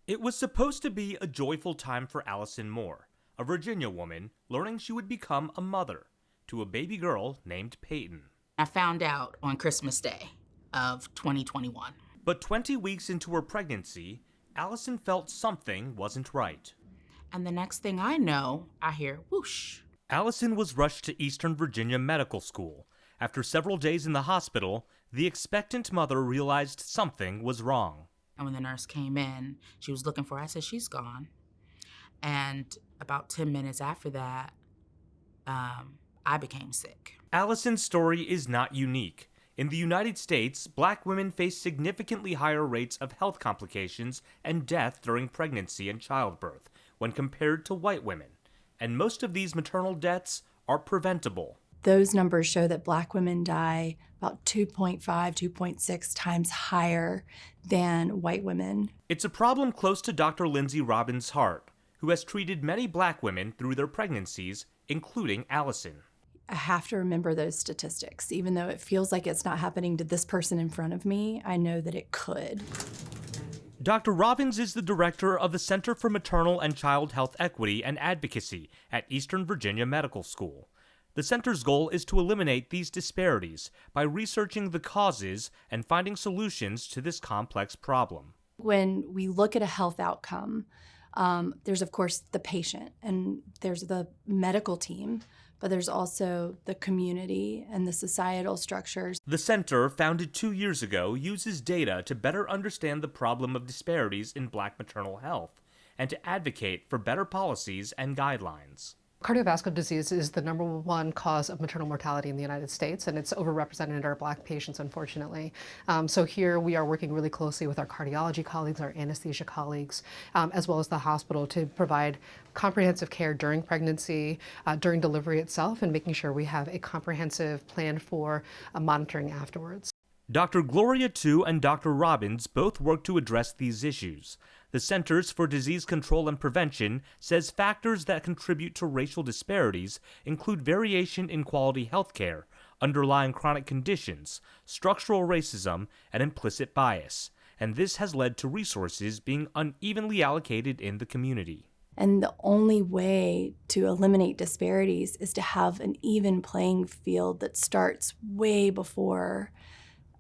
It was supposed to be a joyful time for Allison Moore, a Virginia woman learning she would become a mother to a baby girl named Peyton. I found out on Christmas Day of 2021. But 20 weeks into her pregnancy, Allison felt something wasn't right. And the next thing I know, I hear whoosh. Allison was rushed to Eastern Virginia Medical School. After several days in the hospital, the expectant mother realized something was wrong. And when the nurse came in, she was looking for her. I said, she's gone. And about 10 minutes after that, I became sick. Allison's story is not unique. In the United States, Black women face significantly higher rates of health complications and death during pregnancy and childbirth when compared to white women. And most of these maternal deaths are preventable. Those numbers show that Black women die about 2.5, 2.6 times higher than white women. It's a problem close to Dr. Lindsay Robbins' heart, who has treated many Black women through their pregnancies, including Allison. I have to remember those statistics. Even though it feels like it's not happening to this person in front of me, I know that it could. Dr. Robbins is the director of the Center for Maternal and Child Health Equity and Advocacy at Eastern Virginia Medical School. The center's goal is to eliminate these disparities by researching the causes and finding solutions to this complex problem. When we look at a health outcome, there's of course the patient and there's the medical team, but there's also the community and the societal structures. The center, founded 2 years ago, uses data to better understand the problem of disparities in Black maternal health and to advocate for better policies and guidelines. Cardiovascular disease is the #1 cause of maternal mortality in the United States, and it's overrepresented in our Black patients, unfortunately. So here we are working really closely with our cardiology colleagues, our anesthesia colleagues, as well as the hospital to provide comprehensive care during pregnancy, during delivery itself, and making sure we have a comprehensive plan for monitoring afterwards. Dr. Gloria Tu and Dr. Robbins both work to address these issues. The Centers for Disease Control and Prevention says factors that contribute to racial disparities include variation in quality health care, underlying chronic conditions, structural racism, and implicit bias. And this has led to resources being unevenly allocated in the community. And the only way to eliminate disparities is to have an even playing field that starts way before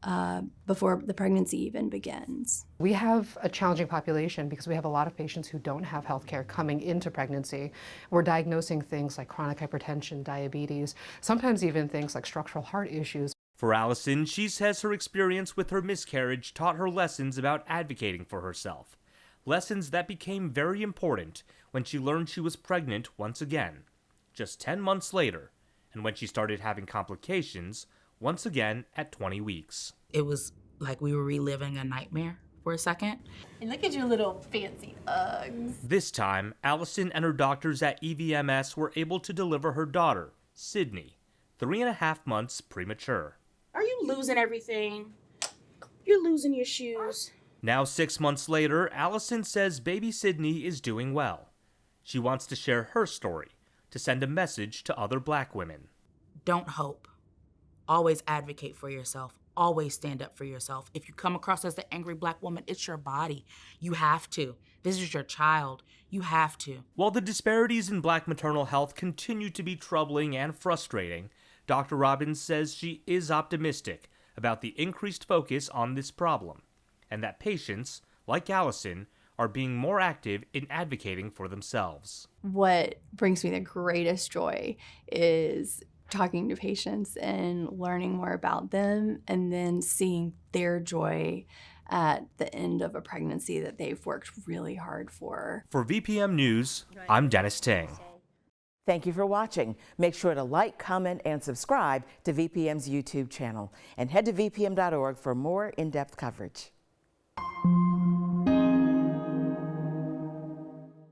the pregnancy even begins. We have a challenging population because we have a lot of patients who don't have health care coming into pregnancy. We're diagnosing things like chronic hypertension, diabetes, sometimes even things like structural heart issues. For Allison, she says her experience with her miscarriage taught her lessons about advocating for herself. Lessons that became very important when she learned she was pregnant once again, just 10 months later, and when she started having complications once again at 20 weeks. It was like we were reliving a nightmare for a second. And look at your little fancy Uggs. This time, Allison and her doctors at EVMS were able to deliver her daughter, Sydney, 3.5 months premature. Are you losing everything? You're losing your shoes. Now 6 months later, Allison says baby Sydney is doing well. She wants to share her story, to send a message to other Black women. Don't hope. Always advocate for yourself. Always stand up for yourself. If you come across as the angry Black woman, it's your body. You have to. This is your child. You have to. While the disparities in Black maternal health continue to be troubling and frustrating, Dr. Robbins says she is optimistic about the increased focus on this problem, and that patients, like Allison, are being more active in advocating for themselves. What brings me the greatest joy is talking to patients and learning more about them and then seeing their joy at the end of a pregnancy that they've worked really hard for. For VPM News, I'm Dennis Ting. Thank you for watching. Make sure to like, comment, and subscribe to VPM's YouTube channel. And head to vpm.org for more in-depth coverage.